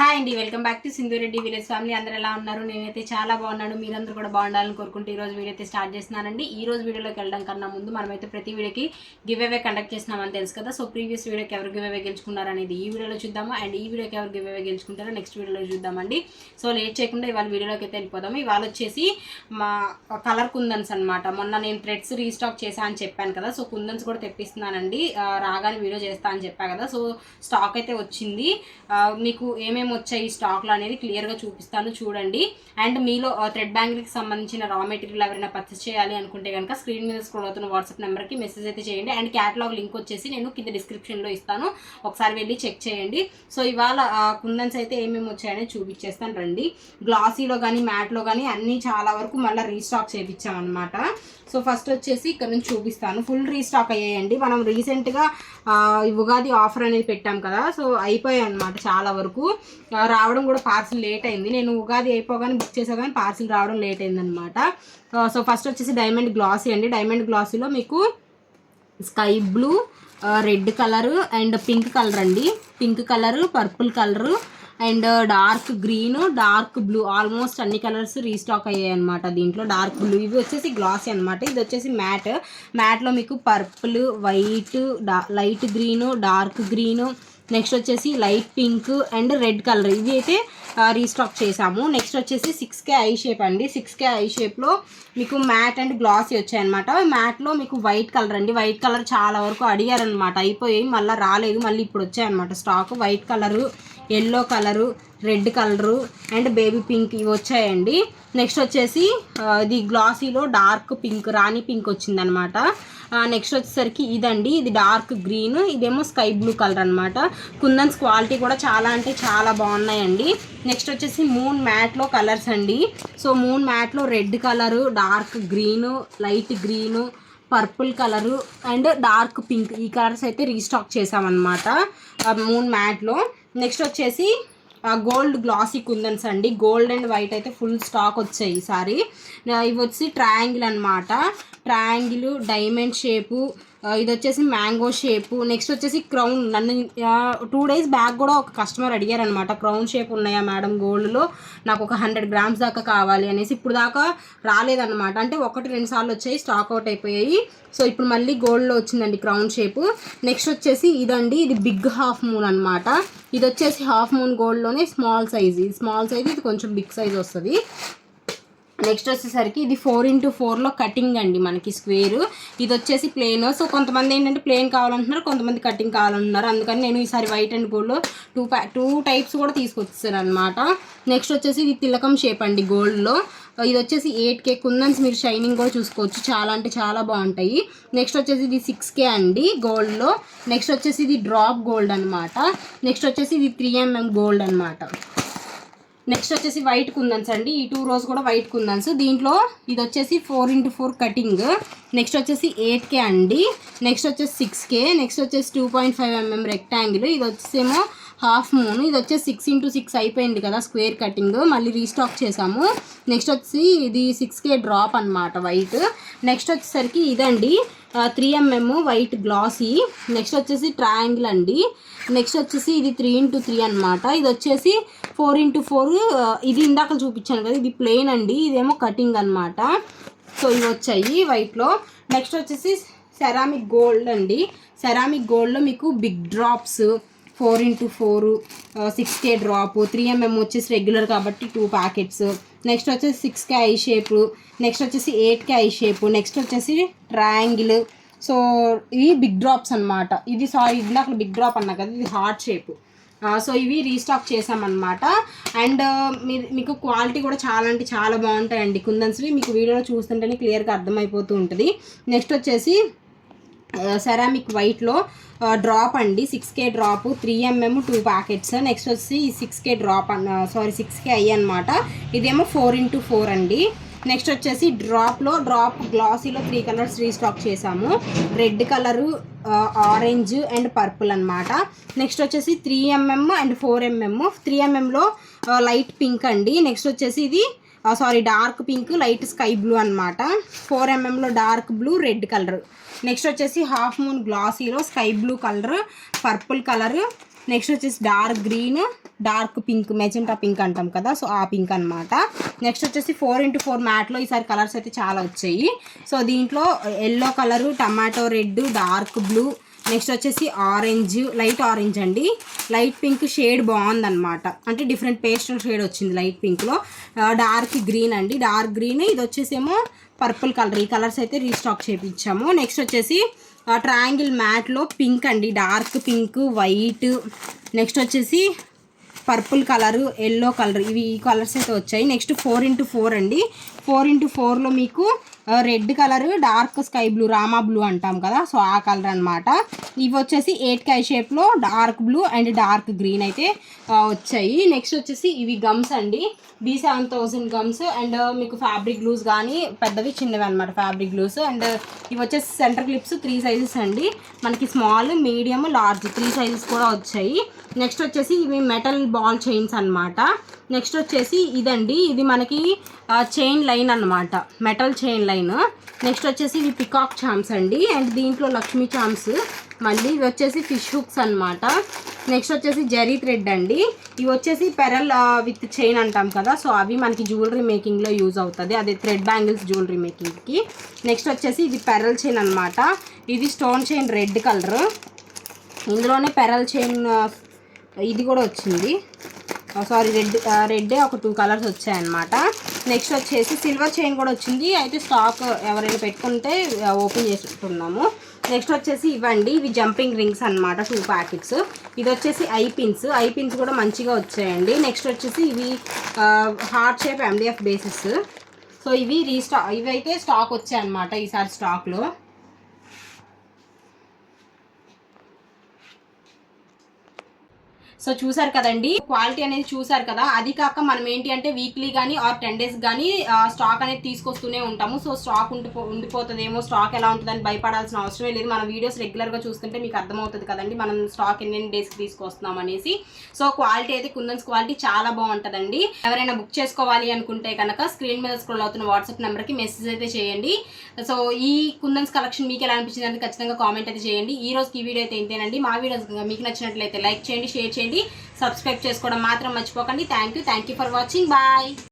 Hi అండి, welcome back to Sindhu Reddy village family. అందరూ ఎలా ఉన్నారు? నేనైతే చాలా బాగున్నాను. మీరందరూ కూడా బాగుండాలని కోరుకుంటూ ఈరోజు వీడియో అయితే స్టార్ట్ చేస్తున్నానండి. ఈ రోజు వీడియోలోకి వెళ్ళడం కన్నా ముందు మనమైతే ప్రతి వీడియోకి గివ్ అవే కండక్ట్ చేస్తున్నామని తెలుసు కదా. సో ప్రీవియస్ వీడియోకి ఎవరు గివ్ అవే గెలుచుకున్నారనేది ఈ వీడియోలో చూద్దాము. అండ్ ఈ వీడియోకి ఎవరు గివ్ అవే గెలుచుకుంటారో నెక్స్ట్ వీడియోలో చూద్దామండి. సో లేట్ చేయకుండా ఇవాళ వీడియోలోకి అయితే వెళ్ళిపోదాము. ఇవాళ వచ్చేసి మా కలర్ కుందన్స్ అనమాట. మొన్న నేను థ్రెడ్స్ రీస్టాక్ చేశా అని చెప్పాను కదా. సో కుందన్స్ కూడా తెప్పిస్తున్నానండి. రాగానే వీడియో చేస్తా అని చెప్పా కదా. సో స్టాక్ అయితే వచ్చింది. మీకు ఏమేమి వచ్చాయి స్టాక్లో అనేది క్లియర్గా చూపిస్తాను, చూడండి. అండ్ మీలో థ్రెడ్ బ్యాంగిల్కి సంబంధించిన రా మెటీరియల్ ఎవరైనా పర్చేస్ చేయాలి అనుకుంటే కనుక స్క్రీన్ మీద స్క్రోల్ అవుతున్న వాట్సాప్ నెంబర్కి మెసేజ్ అయితే చేయండి. అండ్ క్యాటలాగ్ లింక్ వచ్చేసి నేను కింద డిస్క్రిప్షన్లో ఇస్తాను, ఒకసారి వెళ్ళి చెక్ చేయండి. సో ఇవాళ కుందన్స్ అయితే ఏమేమి వచ్చాయని చూపించేస్తాను రండి. గ్లాసీలో కానీ మ్యాట్లో కానీ అన్నీ చాలా వరకు మళ్ళీ రీస్టాక్ చేయించామన్నమాట. సో ఫస్ట్ వచ్చేసి ఇక్కడ నుంచి చూపిస్తాను. ఫుల్ రీస్టాక్ అయ్యాయండి. మనం రీసెంట్గా ఉగాది ఆఫర్ అనేది పెట్టాం కదా. సో అయిపోయాయి అనమాట చాలా వరకు. రావడం కూడా పార్సిల్ లేట్ అయింది. నేను ఉగాది అయిపోగానే బుక్ చేసా కానీ పార్సిల్ రావడం లేట్ అయిందనమాట. సో ఫస్ట్ వచ్చేసి డైమండ్ గ్లాసీ అండి. డైమండ్ గ్లాసీలో మీకు sky blue, red colour and pink colour అండి. Pink colour, purple colour and dark green, dark blue, almost అన్ని కలర్స్ రీస్టాక్ అయ్యాయి అనమాట. దీంట్లో డార్క్ బ్లూ, ఇవి వచ్చేసి గ్లాసీ అనమాట. ఇది వచ్చేసి మ్యాట్లో మీకు purple, white, light green, dark green, next వచ్చేసి light pink and red colour, ఇవి అయితే రీస్టాక్ చేసాము. నెక్స్ట్ వచ్చేసి 6K ఐ షేప్ అండి. 6K ఐ షేప్లో మీకు మ్యాట్ అండ్ గ్లాసీ వచ్చాయన్నమాట. మ్యాట్లో మీకు వైట్ కలర్ అండి. వైట్ కలర్ చాలా వరకు అడిగారనమాట, అయిపోయాయి, మళ్ళీ రాలేదు, మళ్ళీ ఇప్పుడు వచ్చాయన్నమాట stock. White colour, yellow colour, red colour and baby pink ఇవి వచ్చాయండి. నెక్స్ట్ వచ్చేసి ఇది గ్లాసీలో డార్క్ పింక్, రాణి పింక్ వచ్చిందనమాట. నెక్స్ట్ వచ్చేసరికి ఇదండి, ఇది డార్క్ గ్రీన్, ఇదేమో స్కై బ్లూ కలర్ అనమాట. కుందన్స్ క్వాలిటీ కూడా చాలా అంటే చాలా బాగున్నాయండి. నెక్స్ట్ వచ్చేసి మూన్ మ్యాట్లో కలర్స్ అండి. సో మూన్ మ్యాట్లో red colour, dark green, light green, purple colour and dark pink, ఈ కలర్స్ అయితే రీస్టాక్ చేసామన్నమాట మూన్ మ్యాట్లో. నెక్స్ట్ వచ్చేసి గోల్డ్ గ్లాసీ కుందన్స్ అండి. గోల్డ్ అండ్ వైట్ అయితే ఫుల్ స్టాక్ వచ్చాయి ఈసారి. ఇవి వచ్చి ట్రయాంగిల్ అనమాట. ట్రయాంగిల్, డైమండ్ షేపు, ఇది వచ్చేసి మ్యాంగో షేపు. నెక్స్ట్ వచ్చేసి క్రౌన్. నన్ను 2 days బ్యాక్ కూడా ఒక కస్టమర్ అడిగారనమాట, క్రౌన్ షేప్ ఉన్నాయా మేడం గోల్డ్లో, నాకు ఒక 100 grams దాకా కావాలి అనేసి. ఇప్పుడు దాకా రాలేదన్నమాట, అంటే 1-2 సార్లు వచ్చాయి, స్టాక్ అవుట్ అయిపోయాయి. సో ఇప్పుడు మళ్ళీ గోల్డ్లో వచ్చిందండి క్రౌన్ షేపు. నెక్స్ట్ వచ్చేసి ఇదండి, ఇది బిగ్ హాఫ్ మూన్ అనమాట. ఇది వచ్చేసి హాఫ్ మూన్ గోల్డ్లోనే స్మాల్ సైజ్, ఇది స్మాల్ సైజ్, ఇది కొంచెం బిగ్ సైజ్ వస్తుంది. నెక్స్ట్ వచ్చేసరికి ఇది 4x4లో కటింగ్ అండి, మనకి స్క్వేర్. ఇది వచ్చేసి ప్లెయిన్. సో కొంతమంది ఏంటంటే ప్లెయిన్ కావాలంటున్నారు, కొంతమంది కటింగ్ కావాలంటున్నారు, అందుకని నేను ఈసారి వైట్ అండ్ గోల్డ్లో 2 టైప్స్ కూడా తీసుకొచ్చాను అనమాట. నెక్స్ట్ వచ్చేసి ఇది తిలకం షేప్ అండి గోల్డ్లో. ఇది వచ్చేసి 8K కుందన్స్, మీరు షైనింగ్ కూడా చూసుకోవచ్చు, చాలా అంటే చాలా బాగుంటాయి. నెక్స్ట్ వచ్చేసి ఇది 6K అండి గోల్డ్లో. నెక్స్ట్ వచ్చేసి ఇది డ్రాప్ గోల్డ్ అనమాట. నెక్స్ట్ వచ్చేసి ఇది 3mm గోల్డ్ అనమాట. నెక్స్ట్ వచ్చేసి వైట్ కుందన్స్ అండి. ఈ 2 rows కూడా వైట్ కుందన్స్. దీంట్లో ఇది వచ్చేసి 4x4 కటింగ్. నెక్స్ట్ వచ్చేసి 8K అండి. నెక్స్ట్ వచ్చేసి 6K. నెక్స్ట్ వచ్చేసి 2.5mm రెక్టాంగిల్. ఇది వచ్చేసేమో హాఫ్ మూన్. ఇది వచ్చేసి 6x6 అయిపోయింది కదా స్క్వేర్ కటింగ్, మళ్ళీ రీస్టాక్ చేసాము. నెక్స్ట్ వచ్చి ఇది 6K డ్రాప్ అనమాట వైట్. నెక్స్ట్ వచ్చేసరికి ఇదండి 3mm వైట్ గ్లాసీ. నెక్స్ట్ వచ్చేసి ట్రయాంగిల్ అండి. నెక్స్ట్ వచ్చేసి ఇది 3x3 అనమాట. ఇది వచ్చేసి 4x4. ఇది ఇందాక చూపించాను కదా, ఇది ప్లెయిన్ అండి, ఇదేమో కటింగ్ అనమాట. సో ఇవి వచ్చాయి వైట్లో. నెక్స్ట్ వచ్చేసి సెరామిక్ గోల్డ్ అండి. సెరామిక్ గోల్డ్లో మీకు big drops, 4x4, 6K drop, 3mm వచ్చేసి రెగ్యులర్ కాబట్టి 2 ప్యాకెట్స్. నెక్స్ట్ వచ్చేసి 6K ఐ షేపు. నెక్స్ట్ వచ్చేసి 8K ఐ షేపు. నెక్స్ట్ వచ్చేసి ట్రయాంగిల్. సో ఇవి బిగ్ డ్రాప్స్ అనమాట. ఇది ఇందాక బిగ్ డ్రాప్ అన్నా కదా, ఇది హార్ట్ షేపు. సో ఇవి రీస్టాక్ చేసామన్నమాట. అండ్ మీకు క్వాలిటీ కూడా చాలా అంటే చాలా బాగుంటాయండి కుందన్స్వి, మీకు వీడియోలో చూస్తుంటేనే క్లియర్గా అర్థమైపోతూ ఉంటుంది. నెక్స్ట్ వచ్చేసి సెరామిక్ వైట్లో డ్రాప్ అండి, 6K drop, 3mm 2 packets. Next వచ్చి 6K డ్రాప్ 6K ఐ అనమాట. ఇదేమో 4x4 అండి. నెక్స్ట్ వచ్చేసి డ్రాప్ గ్లాసీలో 3 కలర్స్ రీస్టాక్ చేసాము. Red colour, orange and purple అనమాట. నెక్స్ట్ వచ్చేసి 3mm అండ్ 4mm. 3mmలో లైట్ పింక్ అండి. నెక్స్ట్ వచ్చేసి ఇది dark pink, light sky blue అనమాట. 4mmలో dark blue, red colour. Next వచ్చేసి హాఫ్ మూన్ గ్లాసీలో sky blue colour, purple colour next వచ్చేసి dark green, dark pink, magenta pink అంటాం కదా, సో ఆ పింక్ అనమాట. నెక్స్ట్ వచ్చేసి 4x4 మ్యాట్లో ఈసారి కలర్స్ అయితే చాలా వచ్చాయి. సో దీంట్లో yellow colour, tomato red, dark blue, next వచ్చేసి ఆరెంజ్, లైట్ ఆరెంజ్ అండి, లైట్ పింక్ షేడ్ బాగుందన్నమాట. అంటే డిఫరెంట్ పేస్టల్ షేడ్ వచ్చింది లైట్ పింక్లో. డార్క్ గ్రీన్ అండి, డార్క్ గ్రీన్. ఇది వచ్చేసేమో పర్పుల్ కలర్. ఈ కలర్స్ అయితే రీస్టాక్ చేయించాము. నెక్స్ట్ వచ్చేసి ట్రయాంగిల్ మ్యాట్లో పింక్ అండి, డార్క్ పింక్, వైట్, నెక్స్ట్ వచ్చేసి పర్పుల్ కలరు, ఎల్లో కలర్, ఇవి ఈ కలర్స్ అయితే వచ్చాయి. నెక్స్ట్ 4x4 అండి. 4x4లో మీకు red colour, dark sky blue, Rama blue అంటాం కదా, సో ఆ కలర్ అనమాట. ఇవి వచ్చేసి 8 షేప్లో dark blue and dark green అయితే వచ్చాయి. నెక్స్ట్ వచ్చేసి ఇవి గమ్స్ అండి, B7000 గమ్స్. అండ్ మీకు ఫ్యాబ్రిక్ గ్లూస్ కానీ పెద్దవి చిన్నవి అనమాట ఫ్యాబ్రిక్ గ్లూస్. అండ్ ఇవి వచ్చేసి సెంటర్ క్లిప్స్ 3 సైజెస్ అండి, మనకి స్మాల్, మీడియం, లార్జ్ 3 సైజెస్ కూడా వచ్చాయి. నెక్స్ట్ వచ్చేసి ఇవి మెటల్ బాల్ చైన్స్ అనమాట. నెక్స్ట్ వచ్చేసి ఇదండి, ఇది మనకి చైన్ లైన్ అనమాట, మెటల్ చైన్ లైన్. నెక్స్ట్ వచ్చేసి ఇవి పికాక్ చామ్స్ అండి, అండ్ దీంట్లో లక్ష్మీ చామ్స్. మళ్ళీ ఇవి వచ్చేసి ఫిష్ హుక్స్ అనమాట. నెక్స్ట్ వచ్చేసి జరీ థ్రెడ్ అండి, ఇవి వచ్చేసి పెరల్ విత్ చైన్ అంటాం కదా, సో అవి మనకి జ్యువెలరీ మేకింగ్లో యూజ్ అవుతుంది, అదే థ్రెడ్ బ్యాంగిల్స్ జ్యువెలరీ మేకింగ్కి. నెక్స్ట్ వచ్చేసి ఇది పెరల్ చైన్ అనమాట, ఇది స్టోన్ చైన్ రెడ్ కలర్, ఇందులోనే పెరల్ చైన్ ఇది కూడా వచ్చింది, సారీ రెడ్ ఒక 2 కలర్స్ వచ్చాయన్నమాట. నెక్స్ట్ వచ్చేసి సిల్వర్ చైన్ కూడా వచ్చింది, అయితే స్టాక్ ఎవరైనా పెట్టుకుంటే ఓపెన్ చేస్తున్నాము. నెక్స్ట్ వచ్చేసి ఇవ్వండి, ఇవి జంపింగ్ రింగ్స్ అనమాట, 2 ప్యాకెట్స్. ఇది వచ్చేసి ఐ పిన్స్ కూడా మంచిగా వచ్చాయండి. నెక్స్ట్ వచ్చేసి ఇవి heart shape MDF basis. So ఇవి ఇవైతే స్టాక్ వచ్చాయన్నమాట ఈసారి స్టాక్లో. సో చూసారు కదండి, క్వాలిటీ అనేది చూసారు కదా. అది కాక మనం ఏంటి అంటే వీక్లీ కానీ ఆర్ 10 days కానీ స్టాక్ అనేది తీసుకొస్తూనే ఉంటాము. సో స్టాక్ ఉండిపోతుందేమో, స్టాక్ ఎలా ఉంటుందని భయపడాల్సిన అవసరమే లేదు. మన వీడియోస్ రెగ్యులర్గా చూస్తుంటే మీకు అర్థమవుతుంది కదండి మనం స్టాక్ ఎన్ని డేస్కి తీసుకొస్తున్నాం అనేసి. సో క్వాలిటీ అయితే కుందన్స్ క్వాలిటీ చాలా బాగుంటుందండి. ఎవరైనా బుక్ చేసుకోవాలి అనుకుంటే కనుక స్క్రీన్ మీద స్క్రోల్ అవుతున్న వాట్సాప్ నెంబర్కి మెసేజ్ అయితే చేయండి. సో ఈ కుందన్స్ కలెక్షన్ మీకు ఎలా అనిపించింది అంటే ఖచ్చితంగా కామెంట్ అయితే చేయండి. ఈ రోజుకి ఈ వీడియో అయితే ఇంతేనండి. మా వీడియోస్ మీకు నచ్చినట్లయితే లైక్ చేయండి, షేర్ చేయండి, సబ్స్క్రైబ్ చేసుకోవడం మాత్రం మర్చిపోకండి. Thank you for watching. Bye.